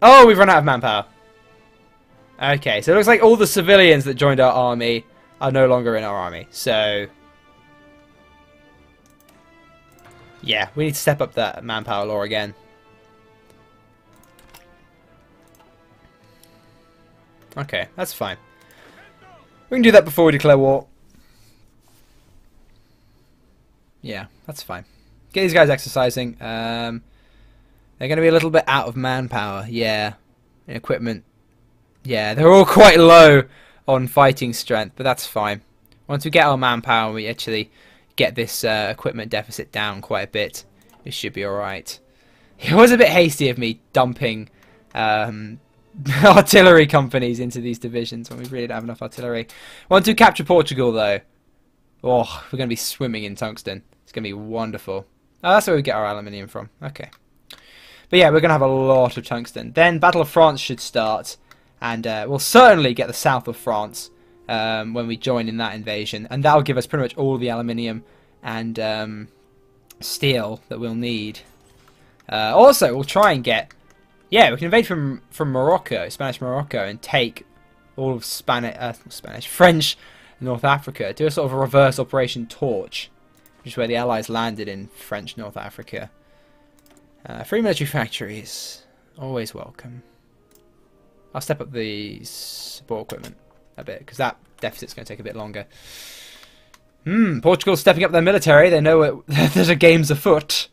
Oh, we've run out of manpower. Okay, so it looks like all the civilians that joined our army are no longer in our army. So, yeah, we need to step up that manpower law again. Okay, that's fine. We can do that before we declare war. Yeah, that's fine. Get these guys exercising. They're going to be a little bit out of manpower. Yeah. And equipment. Yeah, they're all quite low on fighting strength, but that's fine. Once we get our manpower, we actually get this equipment deficit down quite a bit. It should be alright. It was a bit hasty of me dumping artillery companies into these divisions when we really don't have enough artillery. Once we capture Portugal, though, oh, we're going to be swimming in tungsten. It's going to be wonderful. Oh, that's where we get our aluminium from. Okay. But yeah, we're going to have a lot of tungsten. Then Battle of France should start. And we'll certainly get the south of France when we join in that invasion. And that'll give us pretty much all the aluminium and steel that we'll need. Also, we'll try and get... Yeah, we can invade from Morocco, Spanish Morocco, and take all of French North Africa. Do a sort of a reverse Operation Torch, which is where the Allies landed in French North Africa. Free military factories, always welcome. I'll step up the support equipment a bit, because that deficit's going to take a bit longer. Portugal's stepping up their military. They know there's a game's afoot.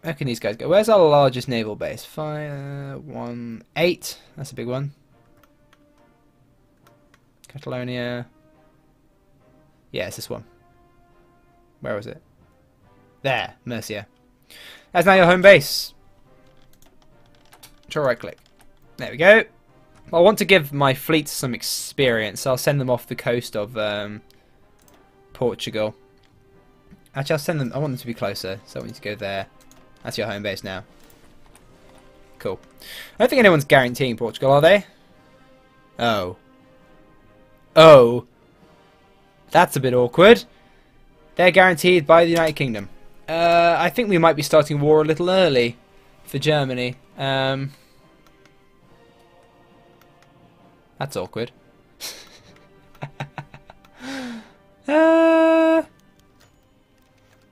Where can these guys go? Where's our largest naval base? 8. That's a big one. Catalonia. Yeah, it's this one. Where was it? There, Murcia. That's now your home base. Control right click. There we go. I want to give my fleet some experience, so I'll send them off the coast of Portugal. Actually, I'll send them. I want them to be closer, so I want you to go there. That's your home base now. Cool. I don't think anyone's guaranteeing Portugal, are they? Oh. Oh. That's a bit awkward. They're guaranteed by the United Kingdom. I think we might be starting war a little early for Germany. That's awkward. The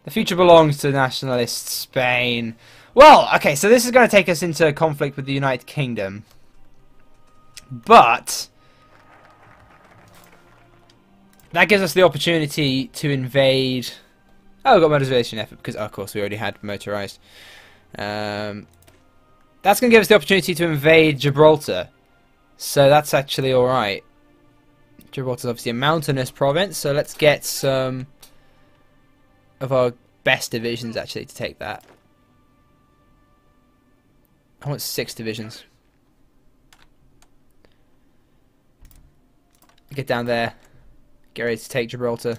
future belongs to Nationalist Spain. Well, okay, so this is going to take us into conflict with the United Kingdom. But that gives us the opportunity to invade... Oh, we've got motorization effort because, oh, of course, we already had motorized. That's going to give us the opportunity to invade Gibraltar. So that's actually alright. Gibraltar's obviously a mountainous province, so let's get some of our best divisions actually to take that. I want 6 divisions. Get down there. Get ready to take Gibraltar.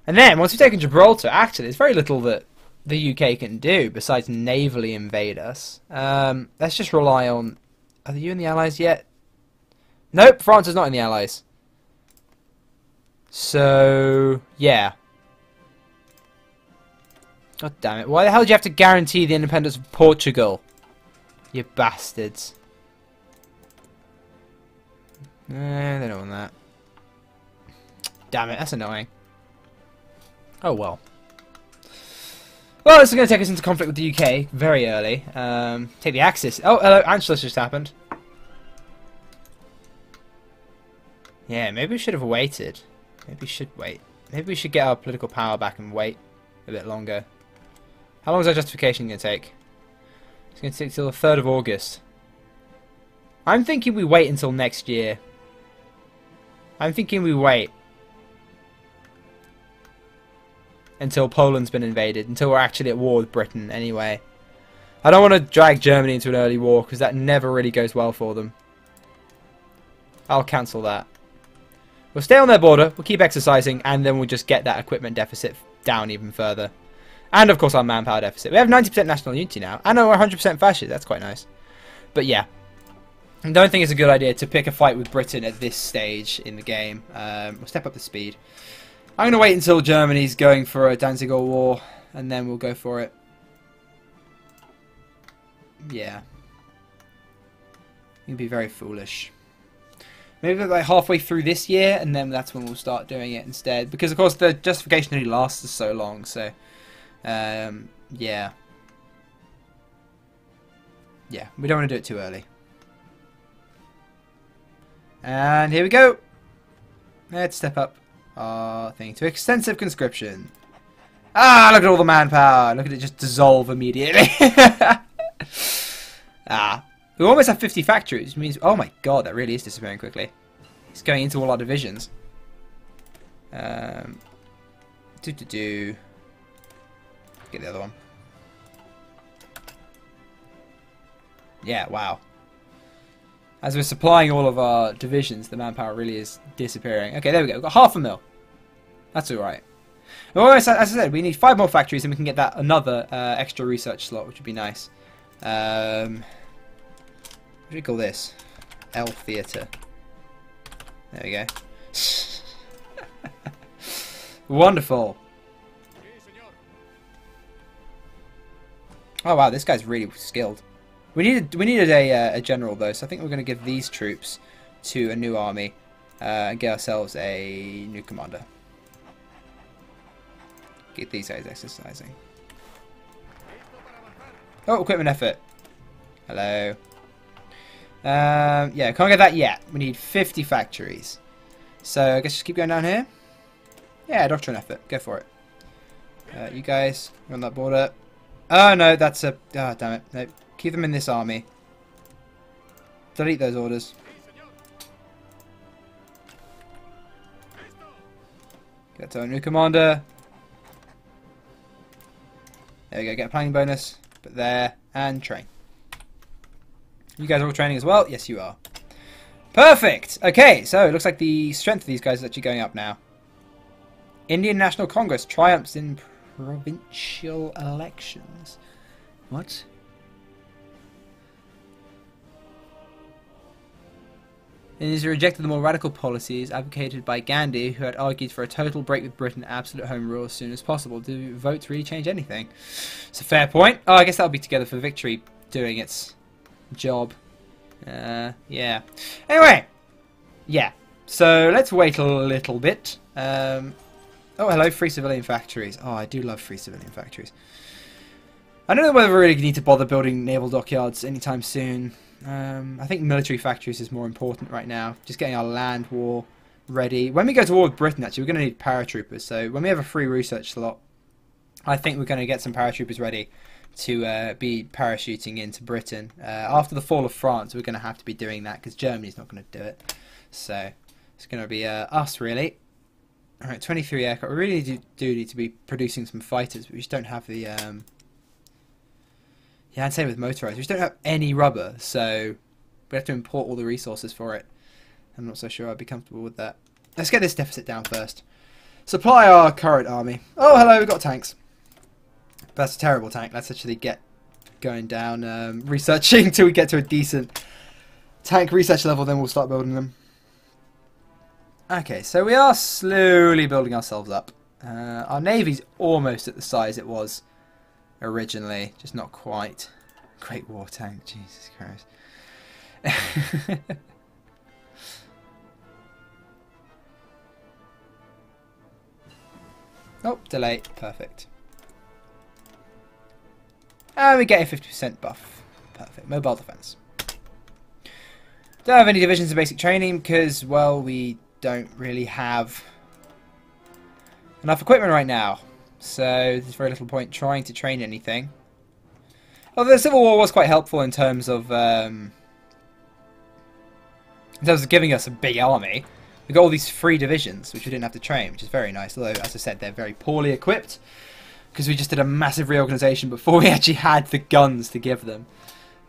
And then, once we've taken Gibraltar, actually, there's very little that the UK can do besides navally invade us. Let's just rely on... Are you in the Allies yet? Nope, France is not in the Allies. So, yeah. God damn it. Why the hell do you have to guarantee the independence of Portugal? You bastards. They don't want that. Damn it, that's annoying. Oh well. Well, this is going to take us into conflict with the UK very early. Take the Axis. Oh, hello, Anschluss just happened. Yeah, maybe we should have waited. Maybe we should wait. Maybe we should get our political power back and wait a bit longer. How long is our justification going to take? It's going to take till the 3rd of August. I'm thinking we wait until next year. I'm thinking we wait until Poland's been invaded, until we're actually at war with Britain anyway. I don't want to drag Germany into an early war, because that never really goes well for them. I'll cancel that. We'll stay on their border, we'll keep exercising, and then we'll just get that equipment deficit down even further. And of course our manpower deficit. We have 90% national unity now, and we're 100% fascist, that's quite nice. But yeah, I don't think it's a good idea to pick a fight with Britain at this stage in the game. We'll step up the speed. I'm going to wait until Germany's going for a Danziger war, and then we'll go for it. Yeah. You'd be very foolish. Maybe like halfway through this year, and then that's when we'll start doing it instead. Because of course the justification only lasts so long. So, yeah, yeah, we don't want to do it too early. And here we go. Let's step up our thing to extensive conscription. Ah, look at all the manpower. Look at it just dissolve immediately. Ah. We almost have 50 factories, which means... Oh my god, that really is disappearing quickly. It's going into all our divisions. Get the other one. Yeah, wow. As we're supplying all of our divisions, the manpower really is disappearing. Okay, there we go. We've got 500,000. That's alright. Almost, as I said, we need 5 more factories and we can get that another extra research slot, which would be nice. What do we call this? L Theatre. There we go. Wonderful. Oh wow, this guy's really skilled. We needed a general though, so I think we're going to give these troops to a new army and get ourselves a new commander. Get these guys exercising. Oh, equipment effort. Hello. Yeah, can't get that yet. We need 50 factories. So I guess just keep going down here. Yeah, doctrine effort. Go for it. You guys, you're on that border. Oh no, that's a... Ah, damn it. No, keep them in this army. Delete those orders. Get to our new commander. There we go, get a planning bonus. Put there, and train. You guys are all training as well? Yes, you are. Perfect! Okay, so it looks like the strength of these guys is actually going up now. Indian National Congress triumphs in provincial elections. What? India rejected the more radical policies advocated by Gandhi, who had argued for a total break with Britain and absolute home rule as soon as possible. Do votes really change anything? It's a fair point. Oh, I guess that'll be Together for Victory doing its job. Yeah. Anyway, yeah. So let's wait a little bit. Oh, hello, free civilian factories. Oh, I do love free civilian factories. I don't know whether we really need to bother building naval dockyards anytime soon. I think military factories is more important right now. Just getting our land war ready. When we go to war with Britain, actually, we're going to need paratroopers. So when we have a free research slot, I think we're going to get some paratroopers ready to be parachuting into Britain. After the fall of France, we're going to have to be doing that because Germany's not going to do it. So it's going to be us, really. Alright, 23 aircraft. We really do need to be producing some fighters, but we just don't have the... Yeah, I'd say with motorized. We just don't have any rubber, so we have to import all the resources for it. I'm not so sure I'd be comfortable with that. Let's get this deficit down first. Supply our current army. Oh, hello, we've got tanks. That's a terrible tank. Let's actually get going down, researching till we get to a decent tank research level, then we'll start building them. Okay, so we are slowly building ourselves up. Our navy's almost at the size it was originally, just not quite. Great war tank, Jesus Christ. Oh, delay, perfect. And we get a 50% buff. Perfect, mobile defense. Don't have any divisions of basic training because, well, we don't really have enough equipment right now. So there's very little point trying to train anything. Although the Civil War was quite helpful in terms of giving us a big army. We got all these free divisions, which we didn't have to train, which is very nice. Although, as I said, they're very poorly equipped because we just did a massive reorganisation before we actually had the guns to give them,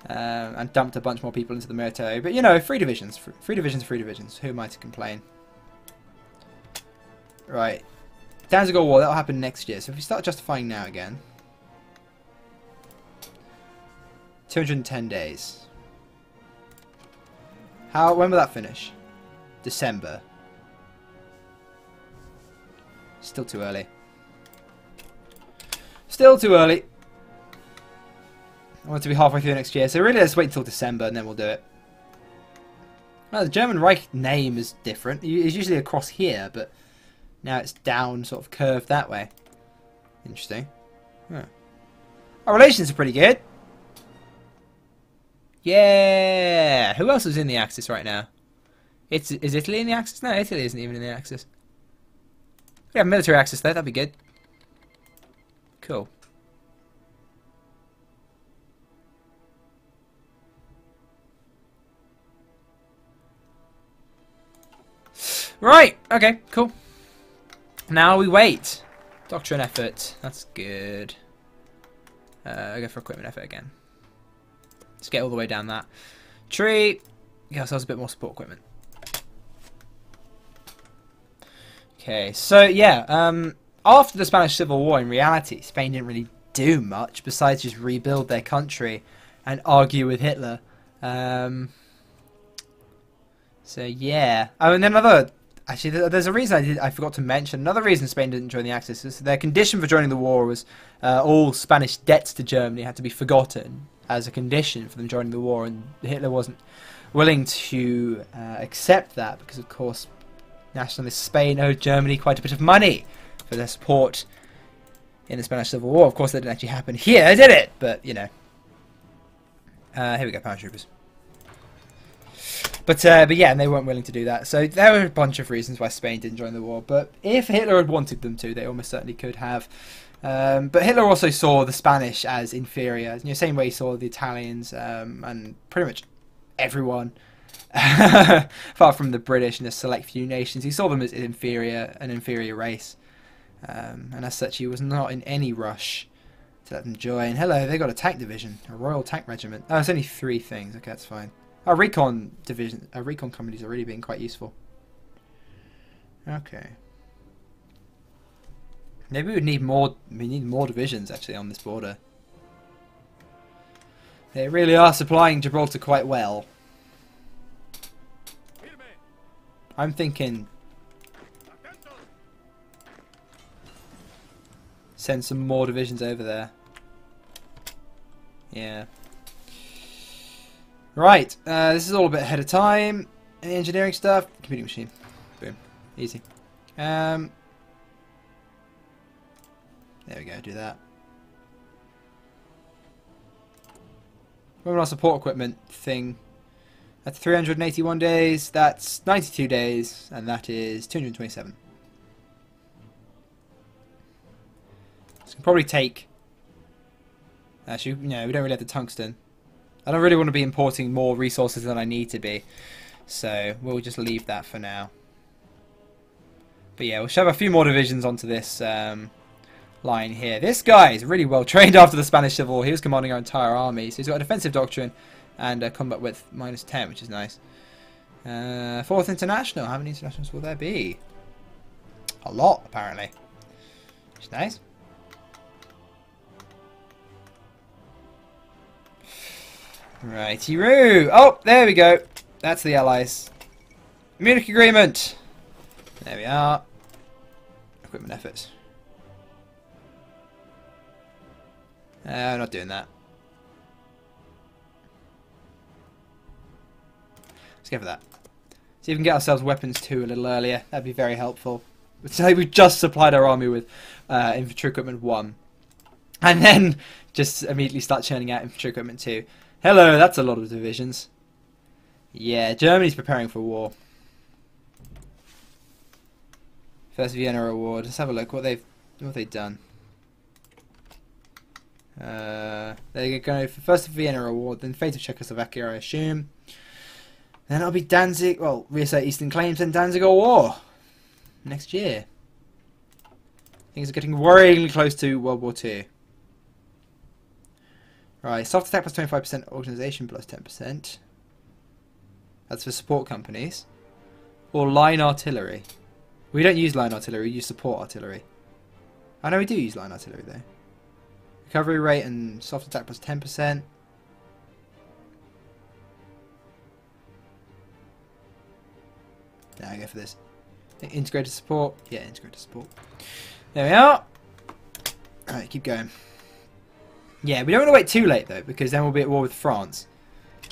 and dumped a bunch more people into the military. But you know, free divisions, free divisions. Who am I to complain? Right. Danziger War, that'll happen next year. So if we start justifying now again. 210 days. When will that finish? December. Still too early. Still too early. I want it to be halfway through next year. So really, let's wait until December and then we'll do it. Well, the German Reich name is different. It's usually across here, but now it's down, sort of curved that way. Interesting. Huh. Our relations are pretty good. Yeah! Who else is in the Axis right now? Is Italy in the Axis? No, Italy isn't even in the Axis. We have military Axis there, that'd be good. Cool. Right, okay, cool. Now we wait. Doctrine effort, that's good. I go for equipment effort again. Let's get all the way down that tree. Get ourselves a bit more support equipment. Okay, so yeah, after the Spanish Civil War, in reality, Spain didn't really do much besides just rebuild their country and argue with Hitler. So yeah, oh, and then another. Actually, there's a reason I forgot to mention. Another reason Spain didn't join the Axis is their condition for joining the war was all Spanish debts to Germany had to be forgotten as a condition for them joining the war, and Hitler wasn't willing to accept that because, of course, nationalist Spain owed Germany quite a bit of money for their support in the Spanish Civil War. Of course, that didn't actually happen here, did it? But, you know. Here we go, Paratroopers. But yeah, and they weren't willing to do that. So there were a bunch of reasons why Spain didn't join the war. But if Hitler had wanted them to, they almost certainly could have. But Hitler also saw the Spanish as inferior. You know, same way he saw the Italians and pretty much everyone, apart from the British and a select few nations. He saw them as an inferior race. And as such, he was not in any rush to let them join. Hello, they got a tank division, a Royal Tank Regiment. Oh, it's only 3 things. Okay, that's fine. Our recon division, our recon companies are really being quite useful. Okay. Maybe we need more. We need more divisions actually on this border. They really are supplying Gibraltar quite well. I'm thinking send some more divisions over there. Yeah. Right, this is all a bit ahead of time. Any engineering stuff? Computing machine. Boom. Easy. There we go, do that. Moving on support equipment thing. That's 381 days, that's 92 days, and that is 227. This can probably take... Actually, no, we don't really have the tungsten. I don't really want to be importing more resources than I need to be, so we'll just leave that for now. But yeah, we'll shove a few more divisions onto this line here. This guy is really well trained after the Spanish Civil War. He was commanding our entire army, so he's got a defensive doctrine and combat width -10, which is nice. 4th International. How many internationals will there be? A lot, apparently. Which is nice. Righty-roo! Oh, there we go. That's the Allies. Munich Agreement. There we are. Equipment efforts. I'm not doing that. Let's go for that. See if we can get ourselves weapons too a little earlier. That'd be very helpful. So we've just supplied our army with infantry equipment 1. And then just immediately start churning out infantry equipment 2. Hello, that's a lot of divisions. Yeah, Germany's preparing for war. First Vienna Award. Let's have a look what they've done. They're going for first Vienna Award, then fate of Czechoslovakia, I assume. Then it'll be Danzig. Well, reassert Eastern claims and Danzig War next year. Things are getting worryingly close to World War II. Right, soft attack plus 25%, organisation plus 10%. That's for support companies. Or line artillery. We don't use line artillery, we use support artillery. I know we do use line artillery though. Recovery rate and soft attack plus 10%. Now I go for this. Integrated support. Yeah, integrated support. There we are. Alright, keep going. Yeah, we don't want to wait too late though, because then we'll be at war with France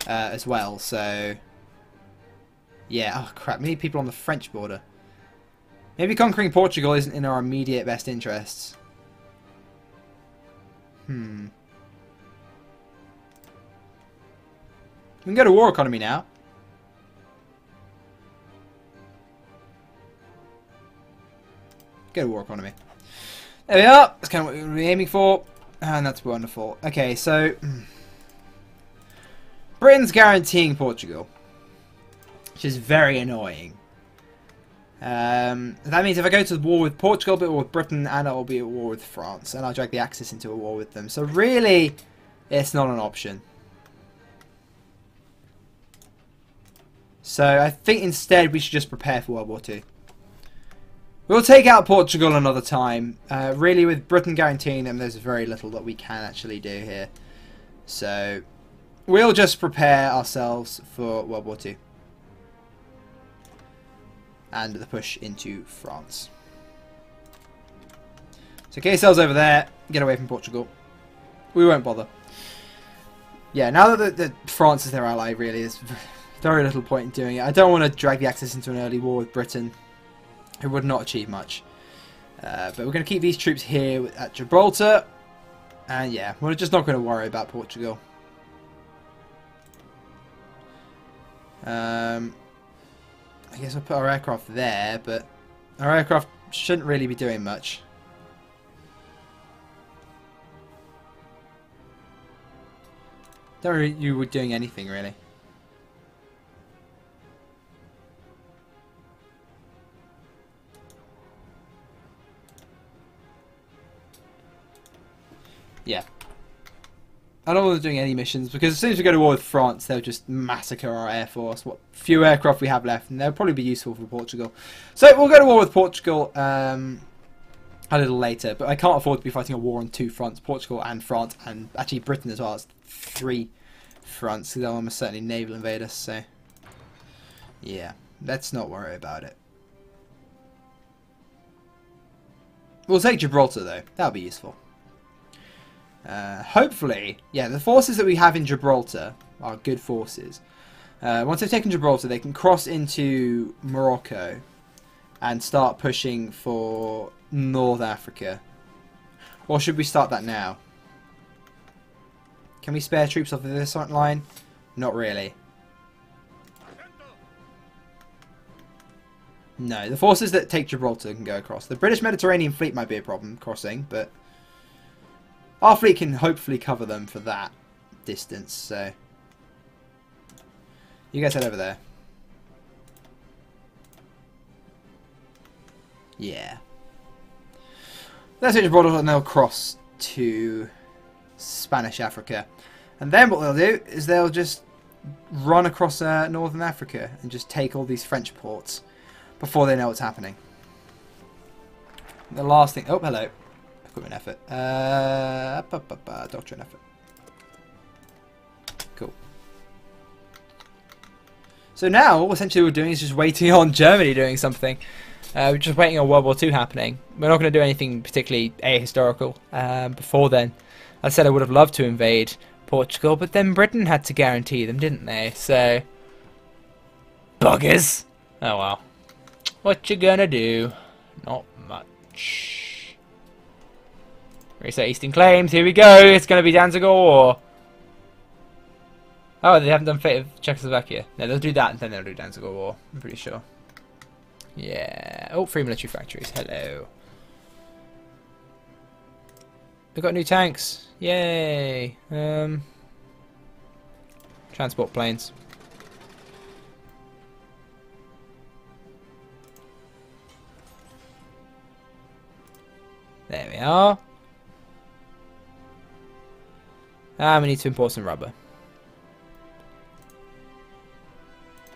as well. So yeah, oh crap, we need people on the French border. Maybe conquering Portugal isn't in our immediate best interests. We can go to war economy now. Go to war economy. There we are. That's kind of what we were aiming for. And that's wonderful. Okay, so Britain's guaranteeing Portugal, which is very annoying. That means if I go to war with Portugal, I'll be at war with Britain, and I'll be at war with France, and I'll drag the Axis into a war with them. So really, it's not an option. So I think instead we should just prepare for World War II. We'll take out Portugal another time. Really, with Britain guaranteeing them, there's very little that we can actually do here. So we'll just prepare ourselves for World War II. And the push into France. So KSL's over there. Get away from Portugal. We won't bother. Yeah, now that France is their ally, really, there's very little point in doing it. I don't want to drag the Axis into an early war with Britain. It would not achieve much. But we're going to keep these troops here at Gibraltar. And yeah, we're just not going to worry about Portugal. I guess I'll put our aircraft there, but our aircraft shouldn't really be doing much. Don't really you were doing anything really. Yeah. I don't want to doing any missions because as soon as we go to war with France, they'll just massacre our air force. What few aircraft we have left, and they'll probably be useful for Portugal. So we'll go to war with Portugal a little later, but I can't afford to be fighting a war on two fronts: Portugal and France, and actually Britain as well. It's 3 fronts. They'll almost certainly naval invade us. So yeah, let's not worry about it. We'll take Gibraltar though. That'll be useful. Hopefully, yeah, the forces that we have in Gibraltar are good forces. Once they've taken Gibraltar, they can cross into Morocco and start pushing for North Africa. Or should we start that now? Can we spare troops off of this line? Not really. No, the forces that take Gibraltar can go across. The British Mediterranean Fleet might be a problem crossing, but our fleet can hopefully cover them for that distance, so you guys head over there. Yeah. That's it, Gibraltar, and they'll cross to Spanish Africa. And then what they'll do is they'll just run across Northern Africa and just take all these French ports before they know what's happening. The last thing... Oh, hello. Equipment effort. Doctrine effort. Cool. So now, essentially what we're doing is just waiting on Germany doing something. We're just waiting on World War II happening. We're not going to do anything particularly ahistorical before then. As I said, I would have loved to invade Portugal, but then Britain had to guarantee them, didn't they? So, buggers. Oh well. What you gonna do? Not much. Reset Eastern Claims, here we go. It's going to be Danzig or... Oh, they haven't done Fate of Czechoslovakia. No, they'll do that and then they'll do Danzig War, I'm pretty sure. Yeah. Oh, 3 military factories. Hello. We've got new tanks. Yay. Transport planes. There we are. And we need to import some rubber.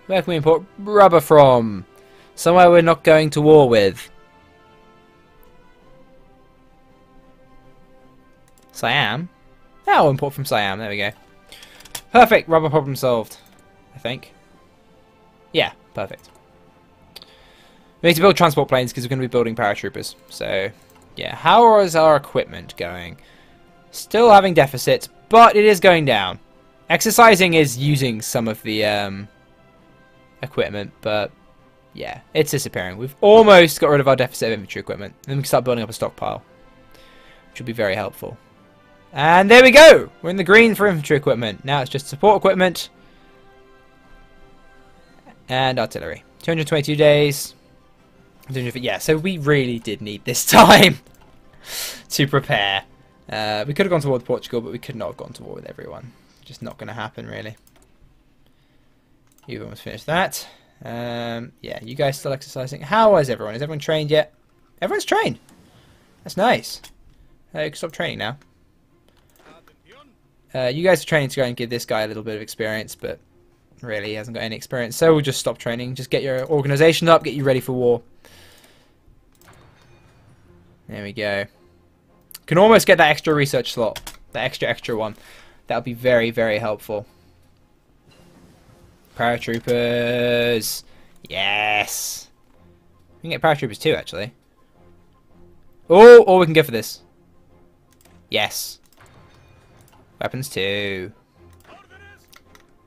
Where can we import rubber from? Somewhere we're not going to war with. Siam? Oh, we'll import from Siam. There we go. Perfect. Rubber problem solved. I think. Yeah, perfect. We need to build transport planes because we're going to be building paratroopers. So, yeah. How is our equipment going? Still having deficits, but it is going down. Exercising is using some of the equipment, but yeah, it's disappearing. We've almost got rid of our deficit of infantry equipment. Then we can start building up a stockpile, which will be very helpful. And there we go! We're in the green for infantry equipment. Now it's just support equipment and artillery. 222 days. Yeah, so we really did need this time to prepare. We could have gone to war with Portugal, but we could not have gone to war with everyone. Just not going to happen, really. You've almost finished that. Yeah, you guys still exercising. How is everyone? Is everyone trained yet? Everyone's trained. That's nice. You can stop training now. You guys are training to go and give this guy a little bit of experience, but really he hasn't got any experience, so we'll just stop training. Just get your organisation up, get you ready for war. There we go. Can almost get that extra research slot. That extra one. That would be very, very helpful. Paratroopers. Yes. We can get paratroopers too, actually. Oh, or we can go for this. Yes. Weapons too.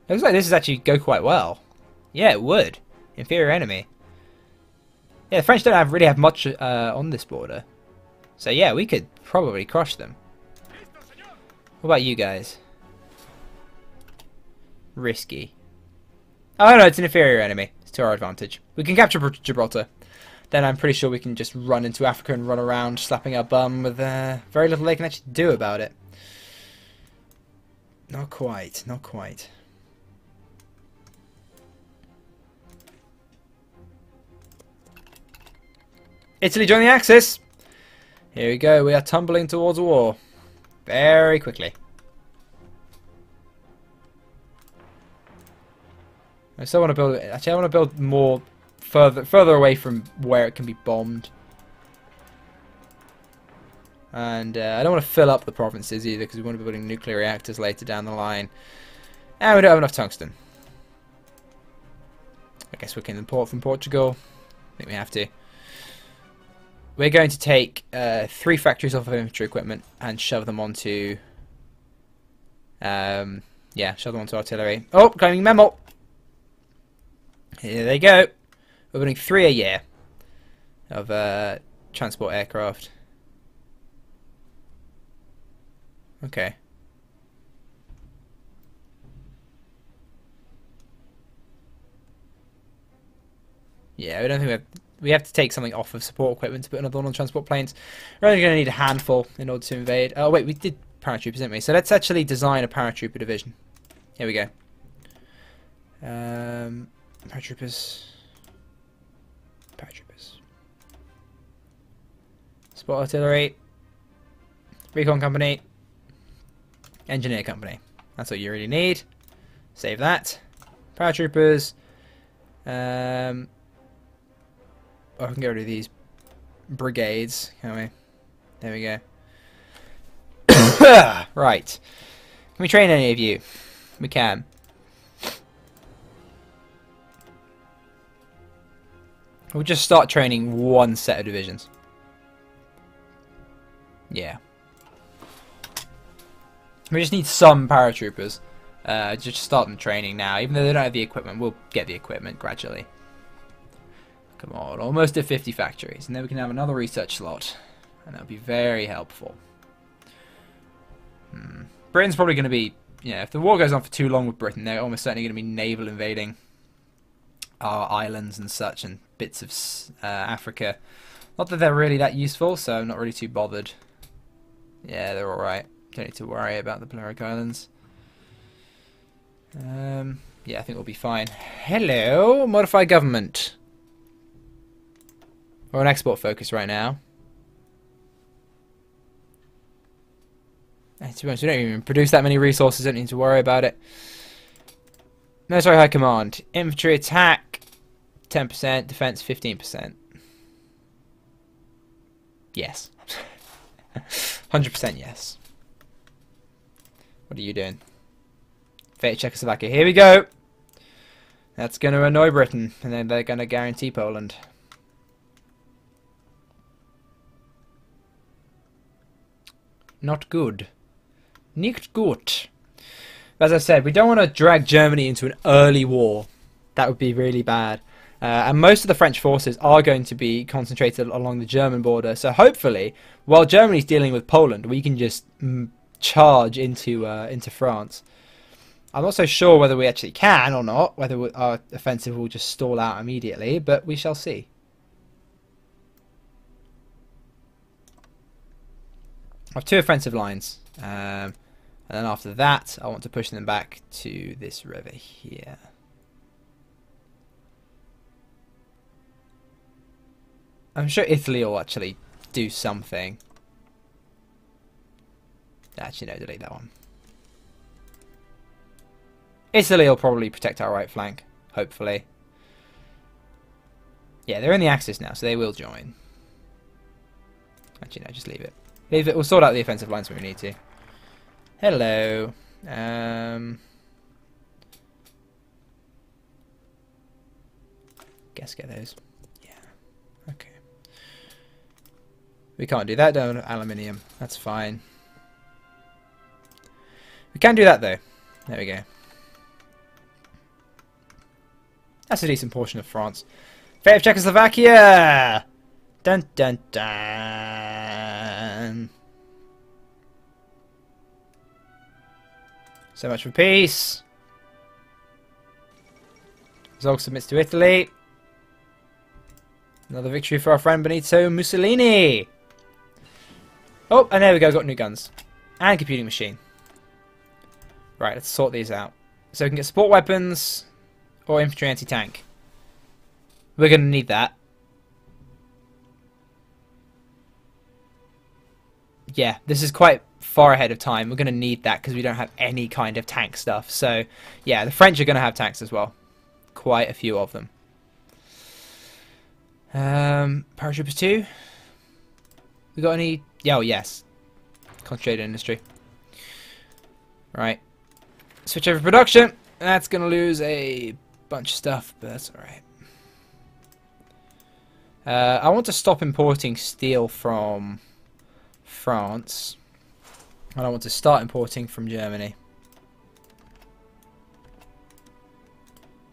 Looks like this is actually go quite well. Yeah, it would. Inferior enemy. Yeah, the French don't really have much on this border. So yeah, we could probably crush them. What about you guys? Risky. Oh no, it's an inferior enemy. It's to our advantage. We can capture Gibraltar. Then I'm pretty sure we can just run into Africa and run around slapping our bum with very little they can actually do about it. Not quite, not quite. Italy join the Axis! Here we go, we are tumbling towards war. Very quickly. I still want to build... Actually, I want to build more further away from where it can be bombed. And I don't want to fill up the provinces either, because we want to be building nuclear reactors later down the line. And we don't have enough tungsten. I guess we can import from Portugal. I think we have to. We're going to take 3 factories off of infantry equipment and shove them onto... yeah, shove them onto artillery. Oh, coming memo! Here they go. We're building 3 a year of transport aircraft. Okay. Yeah, we don't think we have to take something off of support equipment to put another one on transport planes. We're only going to need a handful in order to invade. Oh wait, we did paratroopers, didn't we? So let's actually design a paratrooper division. Here we go. Paratroopers. Support artillery. Recon company. Engineer company. That's what you really need. Save that. Paratroopers. Oh, I can get rid of these brigades, can't we? There we go. Right. Can we train any of you? We can. We'll just start training one set of divisions. Yeah. We just need some paratroopers. Just start them training now. Even though they don't have the equipment, we'll get the equipment gradually. Come on, almost at 50 factories. And then we can have another research slot. And that would be very helpful. Britain's probably going to be... Yeah, if the war goes on for too long with Britain, they're almost certainly going to be naval invading our islands and such, and bits of Africa. Not that they're really that useful, so I'm not really too bothered. Yeah, they're alright. Don't need to worry about the Balearic Islands. Yeah, I think we'll be fine. Hello, modify government. We're on export focus right now. And to be honest, we don't even produce that many resources, don't need to worry about it. Military High Command. Infantry attack 10%, defense 15%. Yes. 100% yes. What are you doing? Fate Czechoslovakia. Here we go. That's going to annoy Britain, and then they're going to guarantee Poland. Not good. Nicht gut. As I said, we don't want to drag Germany into an early war. That would be really bad. And most of the French forces are going to be concentrated along the German border. So hopefully, while Germany's dealing with Poland, we can just charge into France. I'm not so sure whether we actually can or not, whether our offensive will just stall out immediately, but we shall see. I have 2 offensive lines, and then after that I want to push them back to this river here. I'm sure Italy will actually do something. Actually, no, delete that one. Italy will probably protect our right flank, hopefully. Yeah, they're in the Axis now, so they will join. Actually, no, just leave it. Leave it. We'll sort out the offensive lines when we need to. Hello. Guess get those. Yeah. Okay. We can't do that, don't aluminium. That's fine. We can do that though. There we go. That's a decent portion of France. Fate of Czechoslovakia! Dun dun dun! So much for peace. Zog submits to Italy. Another victory for our friend Benito Mussolini. Oh, and there we go, got new guns. And computing machine. Right, let's sort these out. So we can get support weapons or infantry anti-tank. We're going to need that. Yeah, this is quite far ahead of time. We're going to need that because we don't have any kind of tank stuff. So, yeah, the French are going to have tanks as well. Quite a few of them. Paratroopers 2. We got any? Yeah, oh, yes. Concentrated industry. Right. Switch over production. That's going to lose a bunch of stuff, but that's alright. I want to stop importing steel from France. And I want to start importing from Germany.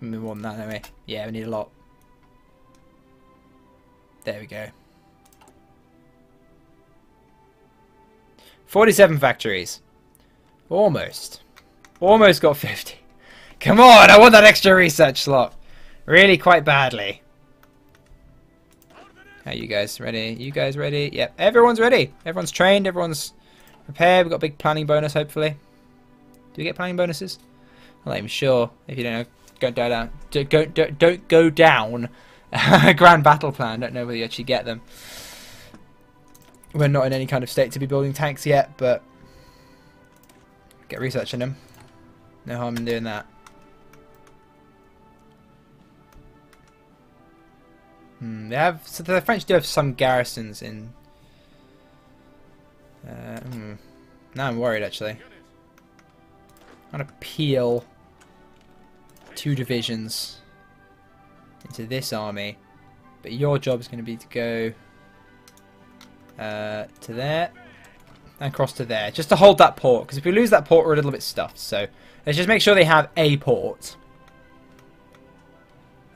We want that, don't we? Yeah, we need a lot. There we go. 47 factories. Almost. Almost got 50. Come on, I want that extra research slot. Really quite badly. Are you guys ready? You guys ready? Yep, everyone's ready. Everyone's trained, everyone's prepared. We've got a big planning bonus, hopefully. Do we get planning bonuses? I'm not even sure. If you don't know, don't go down a grand battle plan. Don't know whether you actually get them. We're not in any kind of state to be building tanks yet, but get researching them. No harm in doing that. They have, so the French do have some garrisons in. Now I'm worried actually. I'm gonna peel 2 divisions into this army, but your job is going to be to go to there and across to there, just to hold that port. Because if we lose that port, we're a little bit stuffed. So let's just make sure they have a port.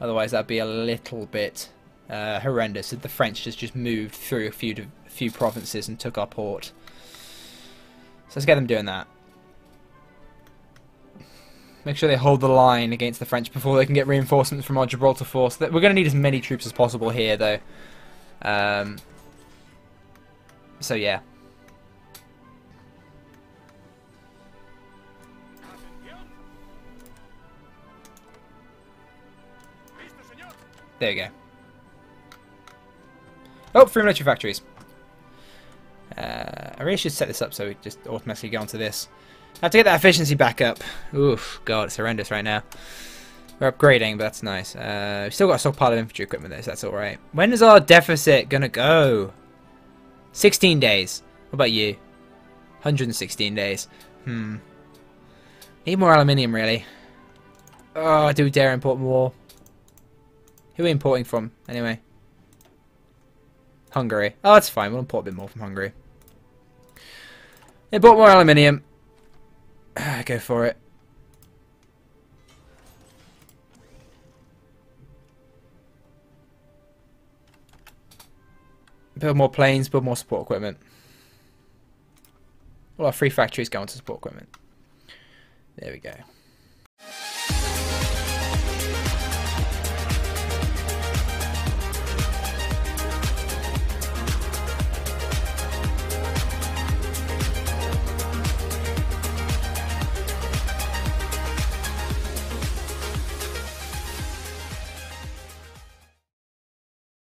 Otherwise, that'd be a little bit horrendous if the French just moved through a few provinces and took our port. So let's get them doing that. Make sure they hold the line against the French before they can get reinforcements from our Gibraltar force. We're going to need as many troops as possible here, though. So yeah. There you go. Oh, 3 military factories. I really should set this up so we just automatically go onto this. I have to get that efficiency back up. Oof, God, it's horrendous right now. We're upgrading, but that's nice. We've still got a stockpile of infantry equipment though, so that's alright. When is our deficit gonna go? 16 days. What about you? 116 days. Need more aluminium, really. Oh, do we dare import more? Who are we importing from, anyway? Hungary. Oh, that's fine. We'll import a bit more from Hungary. Import more aluminium. Go for it. Build more planes, build more support equipment. Well, our 3 factories go into support equipment. There we go.